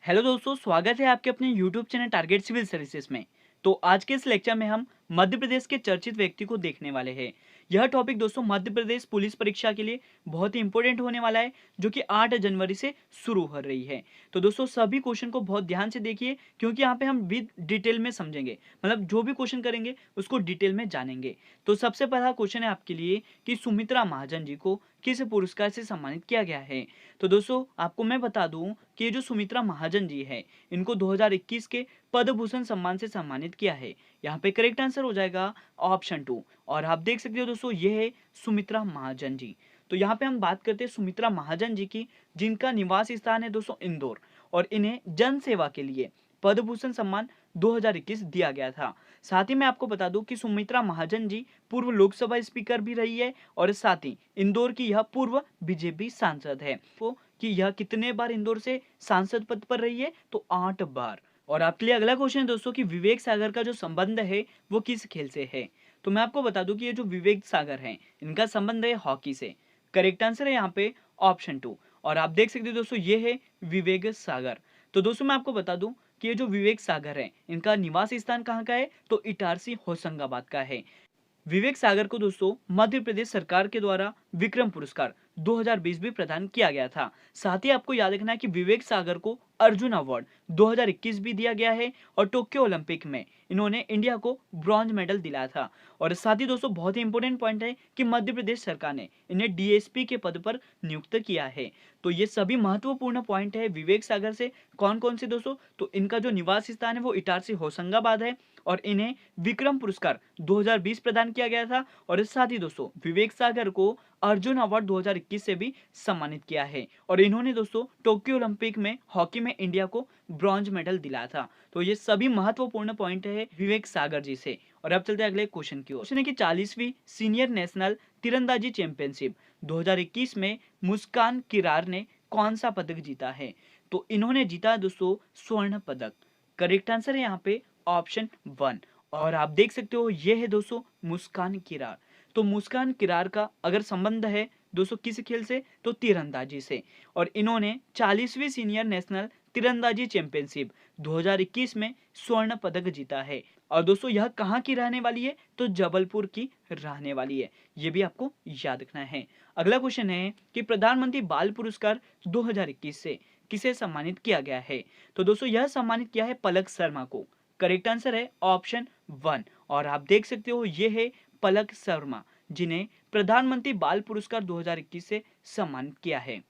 Hello दोस्तों, स्वागत है आपके अपने YouTube channel Target Civil Services में। तो आज के इस लेक्चर में हम मध्य प्रदेश के चर्चित व्यक्ति को देखने वाले हैं। यह टॉपिक दोस्तों मध्य प्रदेश पुलिस परीक्षा के लिए बहुत ही इंपॉर्टेंट होने वाला है, जो कि 8 जनवरी से शुरू हो रही है। तो दोस्तों सभी क्वेश्चन को बहुत ध्यान से देखिए, क्योंकि यहाँ पे हम विद डिटेल में समझेंगे, मतलब जो भी क्वेश्चन करेंगे उसको डिटेल में जानेंगे। तो सबसे पहला क्वेश्चन है आपके लिए कि सुमित्रा महाजन जी को किस पुरस्कार से सम्मानित किया गया है। तो दोस्तों आपको मैं बता दूं कि ये जो सुमित्रा महाजन जी है, इनको 2021 के पद्म भूषण सम्मान से सम्मानित किया है। यहाँ पे करेक्ट आंसर हो जाएगा ऑप्शन 2। और आप देख सकते हो दोस्तों, ये है सुमित्रा महाजन जी। तो यहाँ पे हम बात करते हैं सुमित्रा महाजन जी की, जिनका निवास स्थान है दोस्तों इंदौर, और इन्हें जन सेवा के लिए पद्म भूषण सम्मान 2021 दिया गया था। साथ ही मैं आपको बता दूं कि सुमित्रा महाजन जी पूर्व लोकसभा स्पीकर भी रही है, और साथ ही इंदौर की यह पूर्व बीजेपी सांसद है। तो कि यह कितने बार इंदौर से सांसद पद पर रही है, तो 8 बार। और आपके लिए अगला क्वेश्चन है दोस्तों कि विवेक सागर का जो संबंध है वो किस खेल से है। तो मैं आपको बता दूं कि ये जो विवेक सागर है, इनका संबंध है हॉकी से। करेक्ट आंसर है यहाँ पे ऑप्शन 2। और आप देख सकते हो दोस्तों, ये है विवेक सागर। तो दोस्तों मैं आपको बता दूं कि ये जो विवेक सागर है, इनका निवास स्थान कहाँ का है, तो इटारसी होशंगाबाद का है। विवेक सागर को दोस्तों मध्य प्रदेश सरकार के द्वारा विक्रम पुरस्कार 2020 भी प्रदान किया गया था। साथ ही आपको याद रखना है कि विवेक सागर को अर्जुन अवार्ड 2021 भी दिया गया है, और टोक्यो ओलंपिक में इन्होंने इंडिया को ब्रॉन्ज मेडल दिलाया था। और साथ ही दोस्तों बहुत ही इंपॉर्टेंट पॉइंट है कि मध्य प्रदेश सरकार ने इन्हें डीएसपी के पद पर नियुक्त किया है। तो ये सभी महत्वपूर्ण पॉइंट है विवेक सागर से। कौन कौन से दोस्तों, तो इनका जो निवास स्थान है वो इटारसी होशंगाबाद है, और इन्हें विक्रम पुरस्कार 2020 प्रदान किया गया था। और इस साथ ही दोस्तों विवेक सागर को अर्जुन अवार्ड 2021 से भी सम्मानित किया है, और इन्होंने दोस्तों टोक्यो ओलंपिक में हॉकी में इंडिया को ब्रॉन्ज मेडल दिलाया था। तो ये सभी महत्वपूर्ण पॉइंट है विवेक सागर जी से। और अब चलते हैं अगले क्वेश्चन की ओर। क्वेश्चन है कि 40वीं सीनियर नेशनल तीरंदाजी चैंपियनशिप 2021 में मुस्कान किरार ने कौन सा पदक जीता है। तो इन्होंने जीता दोस्तों स्वर्ण पदक। करेक्ट आंसर है यहाँ पे ऑप्शन 1। और आप देख सकते हो, ये है दोस्तों मुस्कान किरार। तो मुस्कान किरार का अगर संबंध है दोस्तों किस खेल से, तो तीरंदाजी से। और इन्होंने 40वीं सीनियर नेशनल तीरंदाजी चैंपियनशिप 2021 में स्वर्ण पदक जीता है। और दोस्तों यह कहाँ की रहने वाली है, तो जबलपुर की रहने वाली है। ये भी आपको याद रखना है। अगला क्वेश्चन है कि प्रधानमंत्री बाल पुरस्कार 2021 से किसे सम्मानित किया गया है। तो दोस्तों यह सम्मानित किया है पलक शर्मा को। करेक्ट आंसर है ऑप्शन 1। और आप देख सकते हो, ये है पलक शर्मा, जिन्हें प्रधानमंत्री बाल पुरस्कार 2021 से सम्मानित किया है।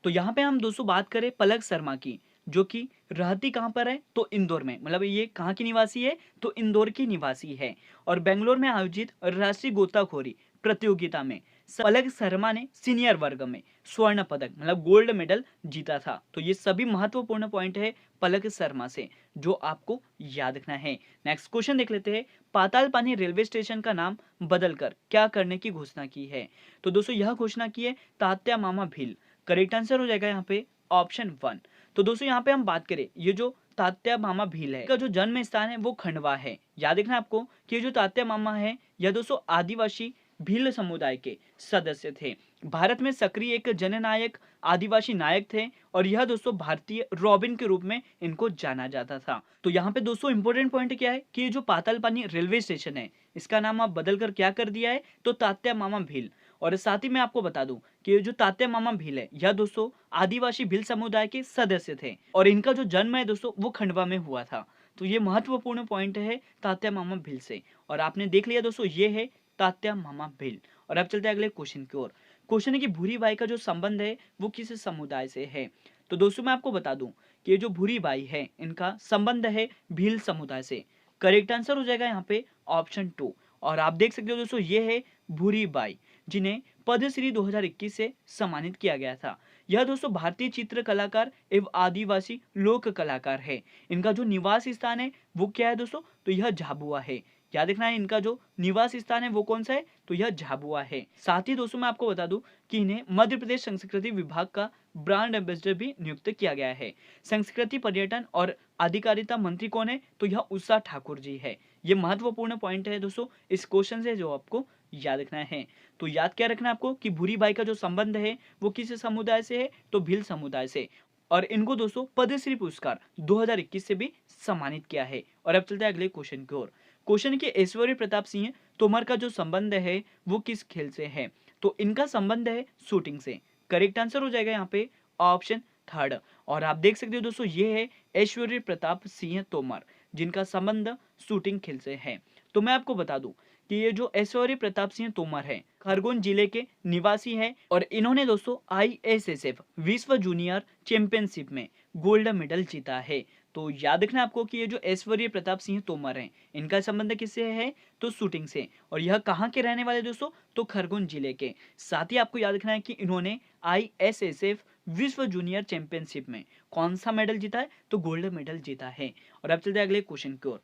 तो यहाँ पे हम दोस्तों बात करें पलक शर्मा की, जो कि रहती कहाँ पर है, तो इंदौर में। मतलब ये कहाँ की निवासी है, तो इंदौर की निवासी है। और बेंगलोर में आयोजित राष्ट्रीय गोताखोरी प्रतियोगिता में पलक शर्मा ने सीनियर वर्ग में स्वर्ण पदक मतलब गोल्ड मेडल जीता था। तो ये सभी महत्वपूर्ण पॉइंट है पलक शर्मा से, जो आपको याद रखना है। नेक्स्ट क्वेश्चन देख लेते हैं। पाताल पानी रेलवे स्टेशन का नाम बदलकर क्या करने की घोषणा की है। तो दोस्तों यह घोषणा की है तात्या मामा भील। करेक्ट आंसर हो जाएगा यहाँ पे ऑप्शन 1। तो दोस्तों यहाँ पे हम बात करें, ये जो तात्या मामा भील है, का जो जन्म स्थान है वो खंडवा है। याद रखना आपको कि जो तात्या मामा है, यह दोस्तों आदिवासी भील समुदाय के सदस्य थे। भारत में सक्रिय एक जननायक आदिवासी नायक थे, और यह दोस्तों भारतीय रॉबिन के रूप में इनको जाना जाता था। तो यहाँ पे दोस्तों इंपॉर्टेंट पॉइंट क्या है कि जो पातालपानी रेलवे स्टेशन है, इसका नाम आप बदलकर क्या कर दिया है, तो तात्या मामा भील। और साथ ही मैं आपको बता दूं कि जो तात्या मामा भील है, यह दोस्तों आदिवासी भील समुदाय के सदस्य थे, और इनका जो जन्म है दोस्तों वो खंडवा में हुआ था। तो ये महत्वपूर्ण पॉइंट है तात्या मामा भील से। और आपने देख लिया दोस्तों, ये है तात्या मामा भील। और अब चलते हैं अगले क्वेश्चन की ओर। क्वेश्चन है कि भूरी बाई का जो संबंध है वो किस समुदाय से है। तो दोस्तों मैं आपको बता दूं कि ये जो भूरी बाई है, इनका संबंध है भील समुदाय से। करेक्ट आंसर हो जाएगा यहाँ पे ऑप्शन 2। और आप देख सकते हो दोस्तों, ये है भूरी बाई, जिन्हें पद्मश्री 2021 से सम्मानित किया गया था। यह दोस्तों भारतीय चित्र कलाकार एवं आदिवासी लोक कलाकार है। इनका जो निवास स्थान है वो क्या है दोस्तों, तो यह झाबुआ है। याद रखना है, इनका जो निवास स्थान है वो कौन सा है, तो यह झाबुआ है। साथ ही दोस्तों मैं आपको बता दूं कि इन्हें मध्य प्रदेश संस्कृति विभाग का ब्रांड एम्बेसडर भी नियुक्त किया गया है। संस्कृति पर्यटन और अधिकारिता मंत्री कौन है, तो यह उषा ठाकुर जी है। ये महत्वपूर्ण पॉइंट है दोस्तों इस क्वेश्चन से, जो आपको याद रखना है। तो याद क्या रखना है आपको कि भूरी बाई का जो संबंध है वो किस समुदाय से है, तो भील समुदाय से। और इनको दोस्तों पद्मश्री पुरस्कार 2021 से भी सम्मानित किया है। और अब चलते हैं अगले क्वेश्चन की ओर। क्वेश्चन के ऐश्वर्य प्रताप सिंह तोमर का जो संबंध है वो किस खेल से है? तो इनका संबंध है शूटिंग से। करेक्ट आंसर हो जाएगा यहाँ पे ऑप्शन थर्ड। और आप देख सकते हो दोस्तों ये है ऐश्वर्य प्रताप सिंह तोमर, जिनका संबंध शूटिंग खेल से है। तो मैं आपको बता दूं कि ये जो ऐश्वर्य प्रताप सिंह तोमर है खरगोन जिले के निवासी है और इन्होंने दोस्तों ISSF विश्व जूनियर चैंपियनशिप में गोल्ड मेडल जीता है। तो याद रखना आपको कि ये जो ऐश्वर्य प्रताप सिंह तोमर हैं इनका संबंध किससे है? तो शूटिंग से। और यह कहाँ के रहने वाले दोस्तों? तो खरगोन जिले के। साथ ही आपको याद रखना है कि इन्होंने ISSF विश्व जूनियर चैंपियनशिप में कौन सा मेडल जीता है? तो गोल्ड मेडल जीता है। और अब चलते हैं अगले क्वेश्चन की ओर।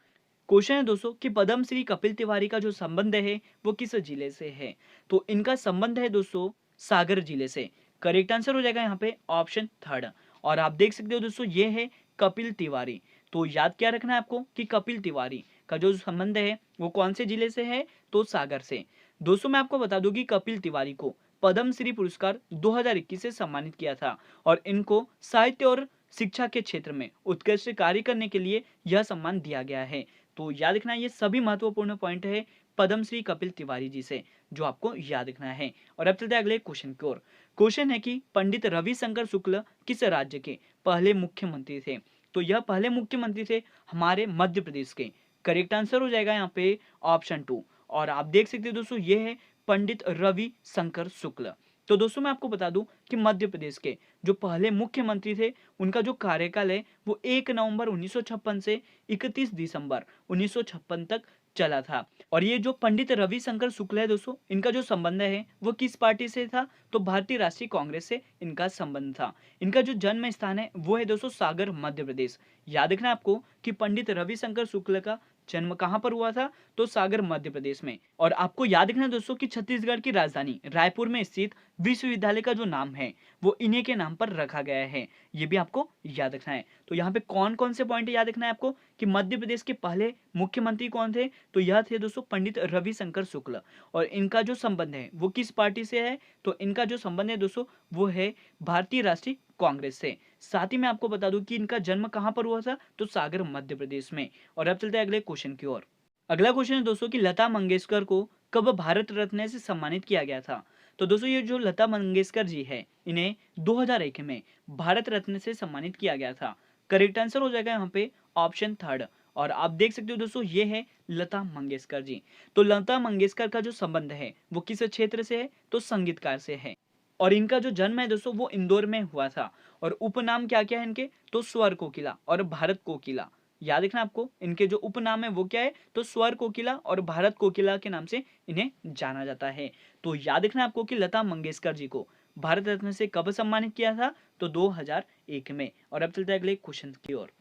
क्वेश्चन है दोस्तों कि पद्म श्री कपिल तिवारी का जो संबंध है वो किस जिले से है? तो इनका संबंध है दोस्तों सागर जिले से। करेक्ट आंसर हो जाएगा यहाँ पे ऑप्शन थर्ड। और आप देख सकते हो दोस्तों ये है कपिल तिवारी। तो याद क्या रखना है आपको कि कपिल तिवारी का जो संबंध है वो कौन से जिले से है? तो सागर से। दोस्तों मैं आपको बता दूं कि कपिल तिवारी को पद्म श्री पुरस्कार 2021 से सम्मानित किया था और इनको साहित्य और शिक्षा के क्षेत्र में उत्कृष्ट कार्य करने के लिए यह सम्मान दिया गया है। तो याद रखना ये सभी महत्वपूर्ण पॉइंट है पद्मश्री कपिल तिवारी जी से, जो आपको याद रखना है। और अब चलते हैं अगले क्वेश्चन की ओर। क्वेश्चन है कि पंडित रविशंकर शुक्ल किस राज्य के पहले मुख्यमंत्री थे? तो यह पहले मुख्यमंत्री थे हमारे मध्य प्रदेश के। करेक्ट आंसर हो जाएगा यहाँ पे ऑप्शन टू। और आप देख सकते हैं दोस्तों ये है पंडित रविशंकर शुक्ल। तो दोस्तों मैं आपको बता दूं कि मध्य प्रदेश के जो पहले मुख्यमंत्री थे उनका जो कार्यकाल है वो 1 नवंबर 1956 से 31 दिसंबर 1956 तक चला था। और ये जो पंडित रविशंकर शुक्ल है दोस्तों इनका जो संबंध है वो किस पार्टी से था? तो भारतीय राष्ट्रीय कांग्रेस से इनका संबंध था। इनका जो जन्म स्थान है वो है दोस्तों सागर मध्य प्रदेश। याद रखना आपको कि पंडित रविशंकर शुक्ल का जन्म कहां पर हुआ था? तो सागर मध्य प्रदेश में। और आपको याद रखना दोस्तों कि छत्तीसगढ़ की राजधानी रायपुर में स्थित विश्वविद्यालय का जो नाम है वो इन्हीं के नाम पर रखा गया है। ये भी आपको याद रखना है। तो यहाँ पे कौन कौन से पॉइंट याद रखना है आपको कि मध्य प्रदेश के पहले मुख्यमंत्री कौन थे? तो यह थे दोस्तों पंडित रविशंकर शुक्ल। और इनका जो संबंध है वो किस पार्टी से है? तो इनका जो संबंध है दोस्तों वो है भारतीय राष्ट्रीय कांग्रेस से। साथ ही मैं आपको बता दूं कि इनका जन्म कहां पर हुआ था? तो सागर मध्य प्रदेश में। और अब चलते हैं अगले क्वेश्चन की ओर। अगला क्वेश्चन है दोस्तों कि लता मंगेशकर को कब भारत रत्न से सम्मानित किया गया था? तो दोस्तों ये जो लता मंगेशकर जी है इन्हें 2001 में भारत रत्न से सम्मानित किया गया था। करेक्ट आंसर हो जाएगा यहाँ पे ऑप्शन थर्ड। और आप देख सकते हो दोस्तों ये है लता मंगेशकर जी। तो लता मंगेशकर का जो संबंध है वो किस क्षेत्र से है? तो संगीतकार से है। और इनका जो जन्म है दोस्तों वो इंदौर में हुआ था। और उपनाम क्या क्या है इनके? तो स्वर कोकिला और भारत कोकिला। याद रखना आपको इनके जो उपनाम है वो क्या है? तो स्वर कोकिला और भारत कोकिला के नाम से इन्हें जाना जाता है। तो याद रखना आपको कि लता मंगेशकर जी को भारत रत्न से कब सम्मानित किया था? तो 2001 में। और अब चलते हैं अगले क्वेश्चन की ओर।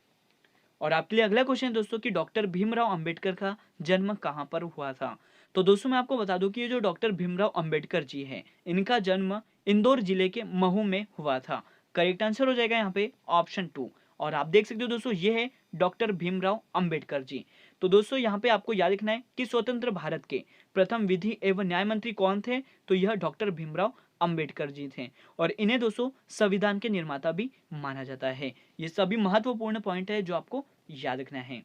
और आपके लिए अगला क्वेश्चन दोस्तों कि डॉक्टर भीमराव अंबेडकर का जन्म कहां पर हुआ था? तो दोस्तों मैं आपको बता दूं कि ये जो डॉक्टर भीमराव अंबेडकर जी हैं इनका जन्म इंदौर जिले के महू में हुआ था। करेक्ट आंसर हो जाएगा यहाँ पे ऑप्शन टू। और आप देख सकते हो दोस्तों ये है डॉक्टर भीमराव अंबेडकर जी। तो दोस्तों यहाँ पे आपको याद रखना है कि स्वतंत्र भारत के प्रथम विधि एवं न्याय मंत्री कौन थे? तो यह डॉक्टर भीमराव अंबेडकर जी थे। और इन्हें दोस्तों संविधान के निर्माता भी माना जाता है। ये सभी महत्वपूर्ण पॉइंट है जो आपको याद रखना है।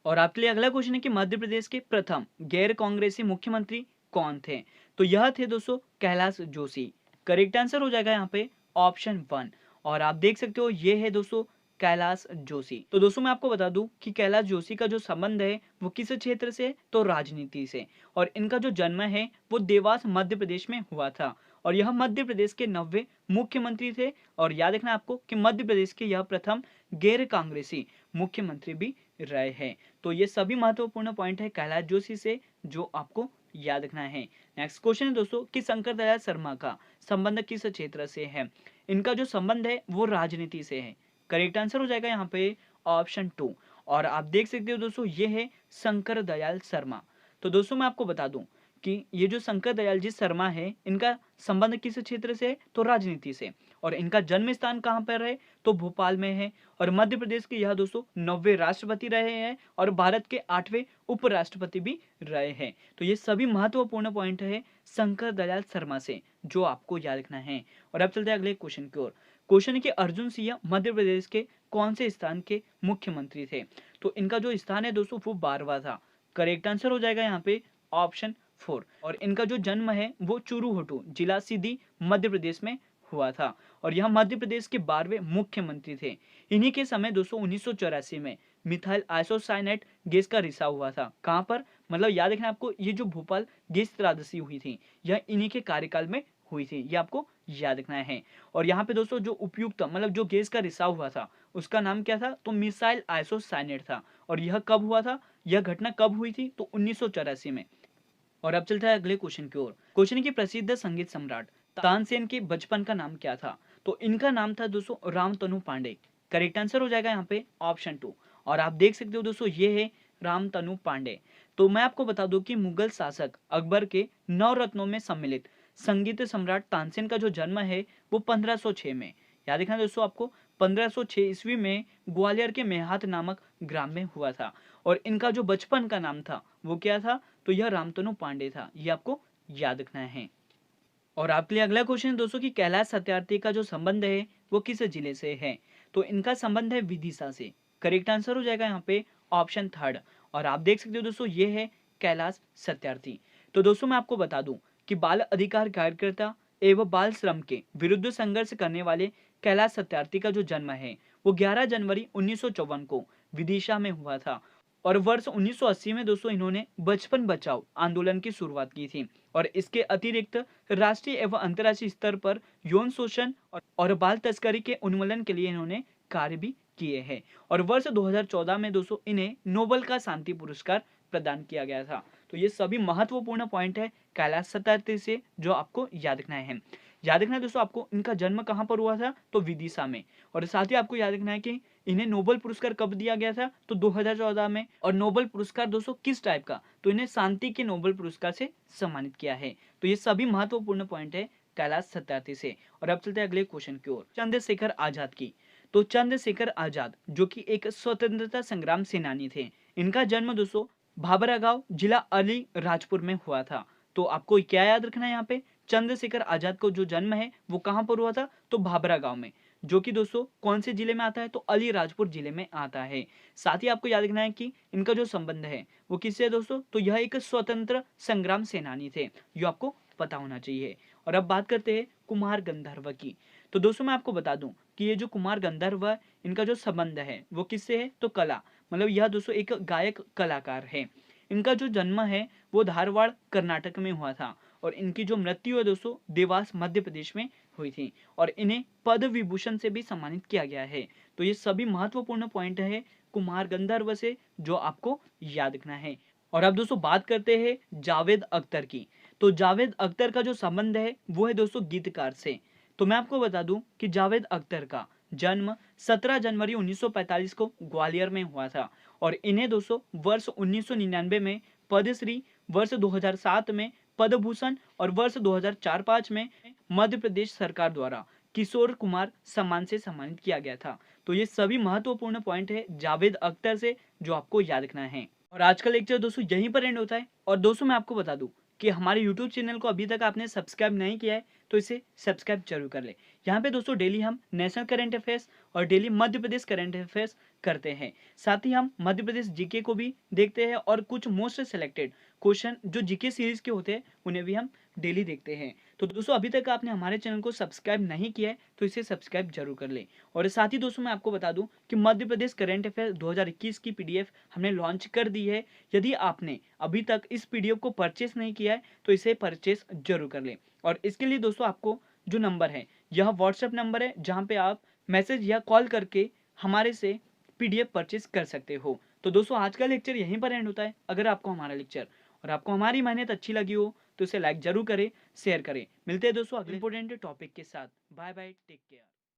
और आपके लिए अगला क्वेश्चन है कि मध्य प्रदेश के प्रथम गैर कांग्रेसी मुख्यमंत्री कौन थे? तो यह थे दोस्तों कैलाश जोशी। करेक्ट आंसर हो जाएगा यहाँ पे ऑप्शन वन। और आप देख सकते हो ये है दोस्तों कैलाश जोशी। तो दोस्तों मैं आपको बता दूं कि कैलाश जोशी का जो संबंध है वो किस क्षेत्र से? तो राजनीति से। और इनका जो जन्म है वो देवास मध्य प्रदेश में हुआ था। और यह मध्य प्रदेश के 90 मुख्यमंत्री थे। और याद रखना आपको कि मध्य प्रदेश के यह प्रथम गैर कांग्रेसी मुख्यमंत्री भी रहे हैं। तो ये सभी महत्वपूर्ण पॉइंट है कैलाश जोशी से जो आपको याद रखना है। नेक्स्ट क्वेश्चन है दोस्तों कि शंकर दयाल शर्मा का संबंध किस क्षेत्र से है? इनका जो संबंध है वो राजनीति से है। करेक्ट आंसर हो जाएगा यहाँ पे ऑप्शन टू। और आप देख सकते हो दोस्तों ये है शंकर दयाल शर्मा। तो दोस्तों मैं आपको बता दूं कि ये जो शंकर दयाल जी शर्मा है इनका संबंध किस क्षेत्र से है? तो राजनीति से। और इनका जन्म स्थान कहाँ पर है? तो भोपाल में है। और मध्य प्रदेश के यह दोस्तों 90वें राष्ट्रपति रहे हैं और भारत के 8वें उपराष्ट्रपति भी रहे हैं। तो ये सभी महत्वपूर्ण पॉइंट है शंकर दयाल शर्मा से जो आपको याद रखना है। और अब चलते हैं अगले क्वेश्चन की ओर। क्वेश्चन है कि अर्जुन सिंह मध्य प्रदेश के कौन से स्थान के मुख्यमंत्री थे? तो इनका जो स्थान है दोस्तों वो बारवा था। करेक्ट आंसर हो जाएगा यहाँ पे ऑप्शन 4। और इनका जो जन्म है वो चुरुहोटू जिला सीधी मध्य प्रदेश में हुआ था और यह मध्य प्रदेश के 12वें मुख्यमंत्री थे। इन्हीं के समय दोस्तों 1984 में मिथाइल आइसोसाइनेट गैस का रिसाव हुआ था। कहाँ पर? मतलब याद रखना आपको, ये जो भोपाल गैस त्रासदी हुई थी यह इन्हीं के कार्यकाल में हुई थी, ये आपको याद रखना है। और यहाँ पे दोस्तों जो उपयुक्त मतलब जो गैस का रिसाव हुआ था उसका नाम क्या था? तो मिसाइल आइसोसाइनेट था। और यह कब हुआ था? यह घटना कब हुई थी? तो 1984 में। और अब चलता है अगले क्वेश्चन की ओर। क्वेश्चन है कि प्रसिद्ध संगीत सम्राट तानसेन के बचपन का नाम क्या था? तो इनका नाम था दोस्तों रामतनु पांडे। करेक्ट आंसर हो जाएगा यहाँ पे ऑप्शन 2। और आप देख सकते हो दोस्तों ये है रामतनु पांडे। तो मैं आपको बता दूं कि मुगल शासक अकबर के 9 रत्नों में सम्मिलित संगीत सम्राट तानसेन का जो जन्म है वो 1506 में, याद रखना दोस्तों आपको, 1506 ईस्वी में ग्वालियर के मेहात नामक ग्राम में हुआ था। और इनका जो बचपन का नाम था वो क्या था? तो यह रामतनु पांडे था, ये आपको याद रखना है। और आपके लिए अगला क्वेश्चन है दोस्तों कि कैलाश सत्यार्थी का जो संबंध है वो किस जिले से है? तो इनका संबंध है विदिशा से। करेक्ट आंसर हो जाएगा यहाँ पे ऑप्शन 3। और आप देख सकते हो दोस्तों ये है कैलाश सत्यार्थी। तो दोस्तों मैं आपको बता दूं कि बाल अधिकार कार्यकर्ता एवं बाल श्रम के विरुद्ध संघर्ष करने वाले कैलाश सत्यार्थी का जो जन्म है वो 11 जनवरी 1954 को विदिशा में हुआ था। और वर्ष 1980 में दोस्तों इन्होंने बचपन बचाओ आंदोलन की शुरुआत की थी। और इसके अतिरिक्त राष्ट्रीय एवं अंतर्राष्ट्रीय स्तर पर यौन शोषण और बाल तस्करी के उन्मूलन के लिए इन्होंने कार्य भी किए हैं। और वर्ष 2014 में दोस्तों इन्हें नोबेल का शांति पुरस्कार प्रदान किया गया था। तो ये सभी महत्वपूर्ण पॉइंट है कैलाश सत्यार्थी से जो आपको याद रखना है। याद रखना है दोस्तों आपको इनका जन्म कहाँ पर हुआ था? तो विदिशा में। और साथ ही आपको याद रखना है कि इन्हें नोबेल पुरस्कार कब दिया गया था? तो 2014 में। और नोबेल पुरस्कार दोस्तों किस टाइप का? तो इन्हें शांति के नोबेल पुरस्कार से सम्मानित किया है। तो ये सभी महत्वपूर्ण पॉइंट है कैलाश सत्यार्थी से। और अब चलते हैं अगले क्वेश्चन की ओर, चंद्रशेखर आजाद की। तो चंद्रशेखर आजाद जो कि एक स्वतंत्रता संग्राम सेनानी थे, इनका जन्म दोस्तों भाबरा गांव जिला अली राजपुर में हुआ था। तो आपको क्या याद रखना है यहाँ पे? चंद्रशेखर आजाद को जो जन्म है वो कहाँ पर हुआ था? तो भाबरा गांव में, जो कि दोस्तों कौन से जिले में आता है? तो अलीराजपुर जिले में आता है। साथ ही आपको याद रखना है कि इनका जो संबंध है वो किससे है दोस्तों? तो यह एक स्वतंत्र संग्राम सेनानी थे, जो आपको पता होना चाहिए। और अब बात करते हैं कुमार गंधर्व की। तो दोस्तों मैं आपको बता दूं कि ये जो कुमार गंधर्व है इनका जो संबंध है वो किससे है? तो कला, मतलब यह दोस्तों एक गायक कलाकार है। इनका जो जन्म है वो धारवाड़ कर्नाटक में हुआ था। और इनकी जो मृत्यु है दोस्तों देवास मध्य प्रदेश में हुई थी। और इन्हें पद्म विभूषण से भी सम्मानित किया गया है। तो ये सभी महत्वपूर्ण पॉइंट है कुमार गंधर्व से जो आपको याद रखना है। और अब दोस्तों बात करते हैं जावेद अख्तर की। तो जावेद अख्तर का जो संबंध है वो है दोस्तों गीतकार से। तो मैं आपको बता दूं कि जावेद अख्तर का जन्म 17 जनवरी 1945 को ग्वालियर में हुआ था। और इन्हें दोस्तों वर्ष 1999 में पद्मश्री, वर्ष 2007 में पद्म भूषण और वर्ष 2004-5 में मध्य प्रदेश सरकार द्वारा किशोर कुमार सम्मान से सम्मानित किया गया था। तो ये सभी महत्वपूर्ण पॉइंट है जावेद अख्तर से जो आपको याद रखना है। और आज का लेक्चर दोस्तों यहीं पर एंड होता है। और दोस्तों मैं आपको बता दूं कि हमारे YouTube चैनल को अभी तक आपने सब्सक्राइब नहीं किया है तो इसे सब्सक्राइब जरूर कर ले। यहाँ पे दोस्तों डेली हम नेशनल करंट अफेयर्स और daily Madhya Pradesh current affairs करते हैं। साथ ही हम मध्य प्रदेश जीके को भी देखते हैं और कुछ मोस्ट सेलेक्टेड क्वेश्चन जो जीके सीरीज के होते हैं उन्हें भी हम डेली देखते हैं। तो दोस्तों अभी तक आपने हमारे चैनल को सब्सक्राइब नहीं किया है तो इसे सब्सक्राइब जरूर कर ले। और साथ ही दोस्तों मैं आपको बता दूं कि मध्य प्रदेश करंट अफेयर 2021 की पीडीएफ हमने लॉन्च कर दी है। यदि आपने अभी तक इस पीडीएफ को परचेस नहीं किया है तो इसे परचेस जरूर कर लें। और इसके लिए दोस्तों आपको जो नंबर है यह व्हाट्सएप नंबर है जहां पे आप मैसेज या कॉल करके हमारे से पीडीएफ परचेस कर सकते हो। तो दोस्तों आज का लेक्चर यहीं पर एंड होता है। अगर आपको हमारा लेक्चर और आपको हमारी मेहनत अच्छी लगी हो तो इसे लाइक जरूर करें, शेयर करें। मिलते हैं दोस्तों अगले इंपॉर्टेंट टॉपिक के साथ। Bye bye, take care.